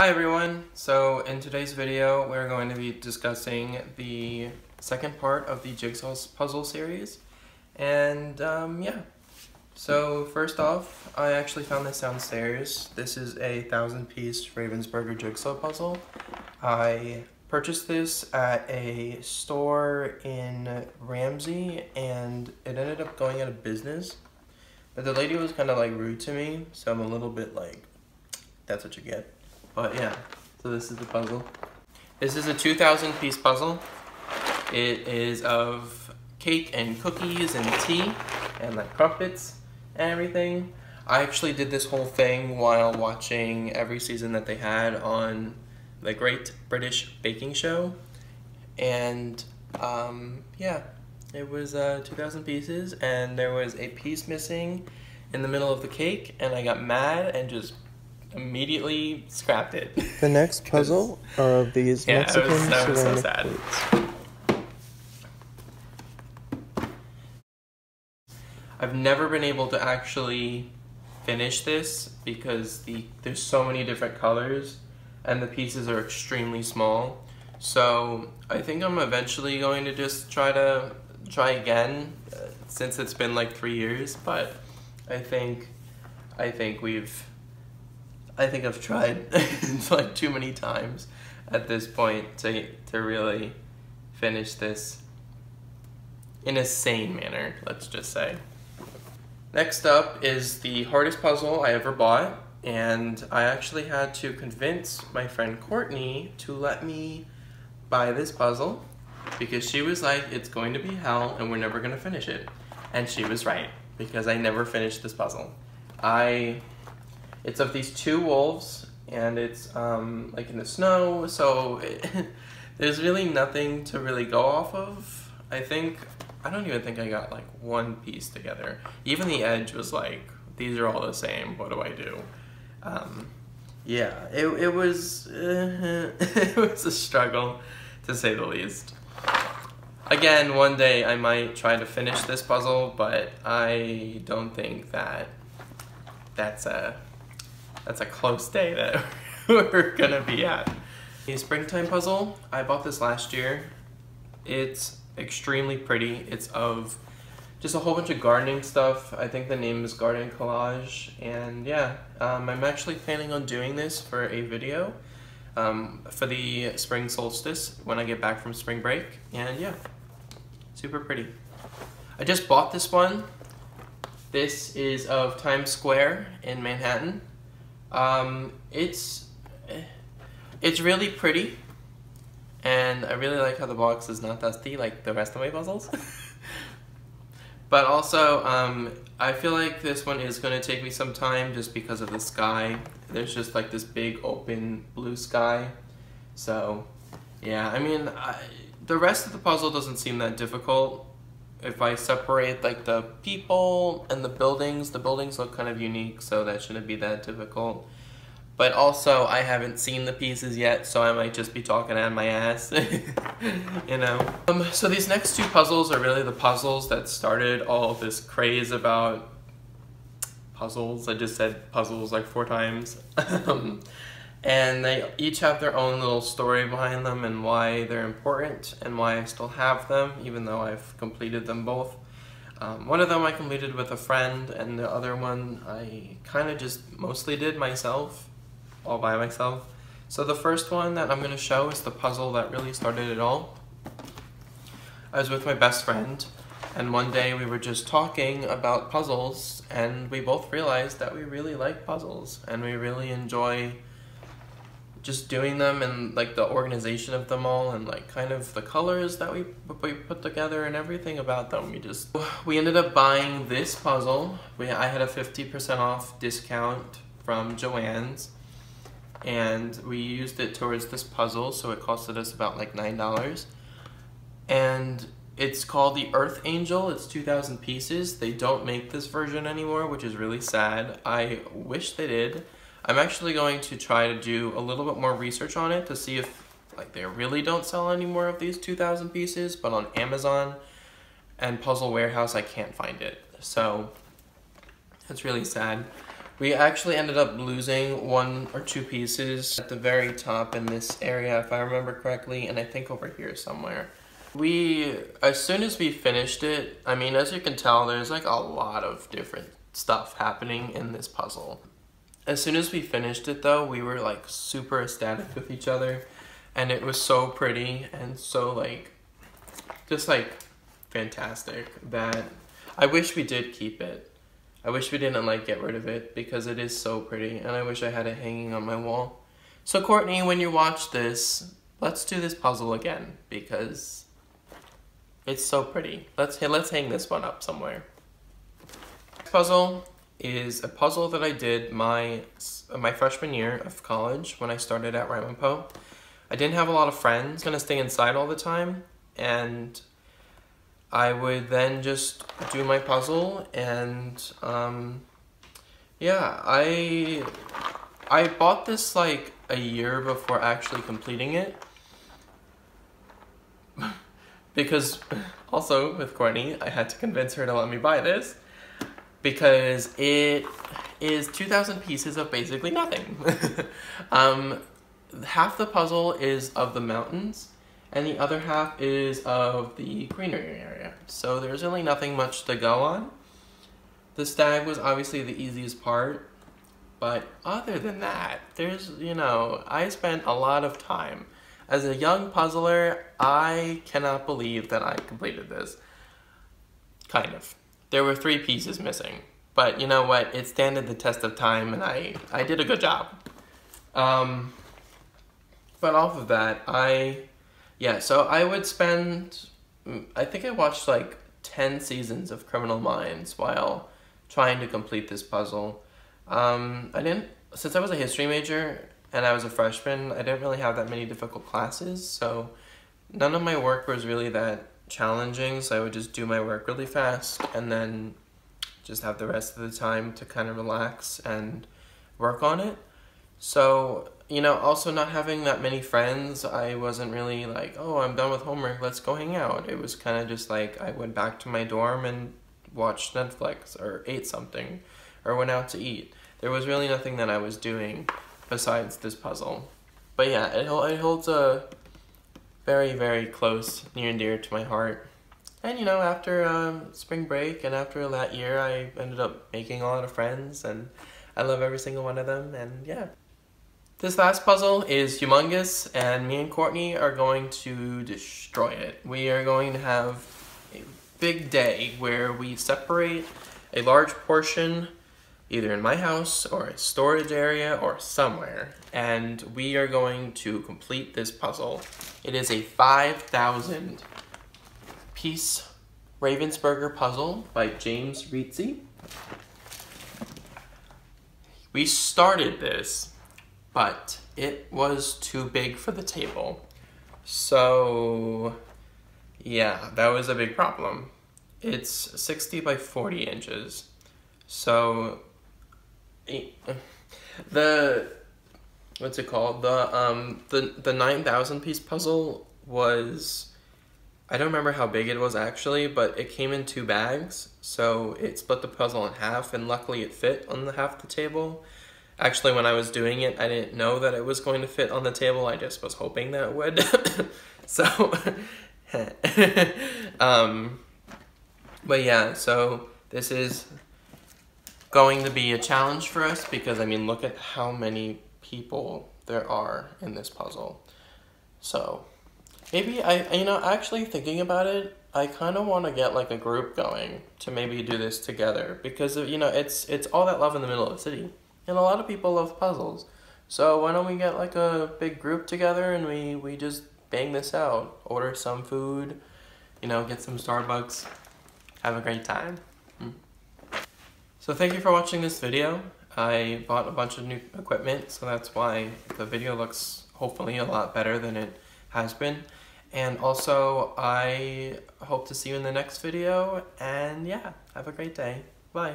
Hi everyone! So in today's video we're going to be discussing the second part of the Jigsaw puzzle series. And yeah. So first off, I actually found this downstairs. This is a 1,000-piece Ravensburger Jigsaw puzzle. I purchased this at a store in Ramsey and it ended up going out of business. But the lady was kind of like rude to me, so I'm a little bit like, that's what you get. But yeah, so this is the puzzle. This is a 2,000-piece puzzle. It is of cake and cookies and tea and like crumpets and everything. I actually did this whole thing while watching every season that they had on the Great British Baking Show. And yeah, it was 2,000 pieces and there was a piece missing in the middle of the cake and I got mad and just immediately scrapped it. The next puzzle are of these Mexican ceramic so sad. plates. I've never been able to actually finish this because there's so many different colors and the pieces are extremely small. So I think I'm eventually going to just try again since it's been like 3 years, but I think I've tried like too many times at this point to really finish this in a sane manner, let's just say. Next up is the hardest puzzle I ever bought, and I actually had to convince my friend Courtney to let me buy this puzzle because she was like, it's going to be hell and we're never going to finish it. And she was right, because I never finished this puzzle. It's of these two wolves, and it's like in the snow, so there's really nothing to really go off of. I don't even think I got like one piece together. Even the edge was like, these are all the same, what do I do? Yeah, it was it was a struggle, to say the least. Again, one day I might try to finish this puzzle, but I don't think that's a close day that we're gonna be at. The springtime puzzle, I bought this last year. It's extremely pretty. It's of just a whole bunch of gardening stuff. I think the name is Garden Collage. And yeah, I'm actually planning on doing this for a video for the spring solstice when I get back from spring break. And yeah, super pretty. I just bought this one. This is of Times Square in Manhattan. It's really pretty, and I really like how the box is not dusty like the rest of my puzzles. But also, I feel like this one is going to take me some time just because of the sky. There's just like this big open blue sky. So yeah, I mean, the rest of the puzzle doesn't seem that difficult. If I separate like the people and the buildings look kind of unique, so that shouldn't be that difficult. But also, I haven't seen the pieces yet, so I might just be talking out of my ass, you know. So these next two puzzles are really the puzzles that started all of this craze about puzzles. I just said puzzles like 4 times. And they each have their own little story behind them and why they're important and why I still have them, even though I've completed them both. One of them I completed with a friend, and the other one I kind of just mostly did myself, all by myself. So the first one that I'm going to show is the puzzle that really started it all. I was with my best friend, and one day we were just talking about puzzles, and we both realized that we really like puzzles, and we really enjoy just doing them and like the organization of them all and like kind of the colors that we put together and everything about them. We ended up buying this puzzle. I had a 50% off discount from Joann's, and we used it towards this puzzle, so it costed us about like $9. And it's called the Earth Angel. It's 2,000 pieces. They don't make this version anymore, which is really sad. I wish they did. I'm actually going to try to do a little bit more research on it to see if like they really don't sell any more of these 2,000 pieces, but on Amazon and Puzzle Warehouse I can't find it. So it's really sad. We actually ended up losing 1 or 2 pieces at the very top in this area, if I remember correctly, and I think over here somewhere. As soon as we finished it, I mean, as you can tell, there's like a lot of different stuff happening in this puzzle. As soon as we finished it though, we were like super ecstatic with each other, and it was so pretty and so like, just like fantastic that I wish we did keep it. I wish we didn't like get rid of it because it is so pretty, and I wish I had it hanging on my wall. So Courtney, when you watch this, let's do this puzzle again because it's so pretty. Let's hang this one up somewhere. This puzzle is a puzzle that I did my freshman year of college when I started at Ramapo. I didn't have a lot of friends. I was gonna stay inside all the time, and I would then just do my puzzle, and yeah, I bought this like a year before actually completing it. Because also with Courtney, I had to convince her to let me buy this because it is 2,000 pieces of basically nothing. Half the puzzle is of the mountains and the other half is of the greenery area. So there's really nothing much to go on. The stag was obviously the easiest part, but other than that, there's, you know, I spent a lot of time. As a young puzzler, I cannot believe that I completed this. Kind of. There were 3 pieces missing, but you know what? It standed the test of time, and I did a good job. But off of that, so I would spend, I think I watched like 10 seasons of Criminal Minds while trying to complete this puzzle. Since I was a history major, and I was a freshman, I didn't really have that many difficult classes, so none of my work was really that challenging, so I would just do my work really fast and then just have the rest of the time to kind of relax and work on it. So, you know, also not having that many friends, I wasn't really like, oh, I'm done with homework, let's go hang out. It was kind of just like I went back to my dorm and watched Netflix or ate something or went out to eat. There was really nothing that I was doing besides this puzzle. But yeah, it holds a very, very close, near and dear to my heart. And you know, after spring break and after that year, I ended up making a lot of friends, and I love every single one of them, and yeah. This last puzzle is humongous, and me and Courtney are going to destroy it. We are going to have a big day where we separate a large portion either in my house or a storage area or somewhere, and we are going to complete this puzzle. It is a 5,000 piece Ravensburger puzzle by James Rizzi. We started this, but it was too big for the table. So yeah, that was a big problem. It's 60 by 40 inches. So what's it called? The 9,000 piece puzzle was, I don't remember how big it was actually, but it came in 2 bags, so it split the puzzle in half, and luckily it fit on the half the table. Actually, when I was doing it, I didn't know that it was going to fit on the table. I just was hoping that it would. So, but yeah, so this is going to be a challenge for us because, I mean, look at how many people there are in this puzzle. So maybe actually thinking about it, I kind of want to get like a group going to maybe do this together because, you know, it's all that love in the middle of the city, and a lot of people love puzzles. So why don't we get like a big group together and we just bang this out, order some food, you know, get some Starbucks, have a great time. So thank you for watching this video. I bought a bunch of new equipment, so that's why the video looks hopefully a lot better than it has been. And also, I hope to see you in the next video, and yeah, have a great day. Bye.